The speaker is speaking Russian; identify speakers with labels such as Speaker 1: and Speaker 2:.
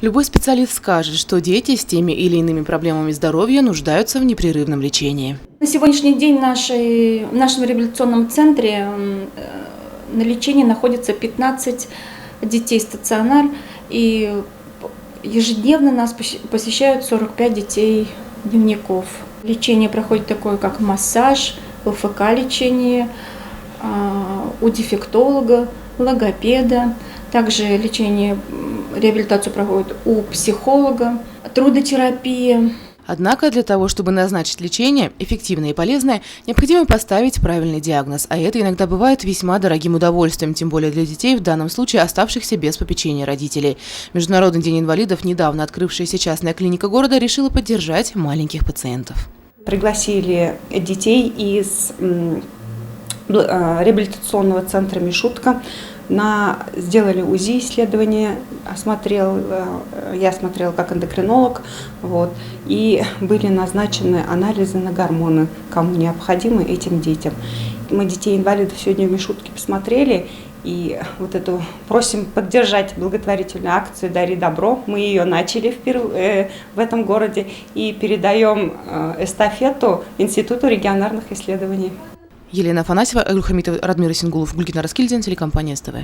Speaker 1: Любой специалист скажет, что дети с теми или иными проблемами здоровья нуждаются в непрерывном лечении.
Speaker 2: На сегодняшний день в нашем реабилитационном центре на лечении находится 15 детей стационар, и ежедневно нас посещают 45 детей дневников. Лечение проходит такое, как массаж, ЛФК-лечение, у дефектолога, логопеда. Также реабилитацию проводят у психолога, трудотерапия.
Speaker 1: Однако для того, чтобы назначить лечение, эффективное и полезное, необходимо поставить правильный диагноз, а это иногда бывает весьма дорогим удовольствием, тем более для детей, в данном случае оставшихся без попечения родителей. Международный день инвалидов, недавно открывшаяся частная клиника города, решила поддержать маленьких пациентов.
Speaker 3: Пригласили детей из реабилитационного центра «Мишутка». Сделали УЗИ исследование, я смотрела как эндокринолог, и были назначены анализы на гормоны, кому необходимы этим детям. Мы детей-инвалидов сегодня в Мишутке посмотрели, и просим поддержать благотворительную акцию «Дари добро». Мы ее начали впервые в этом городе и передаем эстафету Институту региональных исследований.
Speaker 1: Елена Афанасьева, Эльхамитов, Радмир Исенгулов, Гулькина Раскильдин, телекомпания СТВ.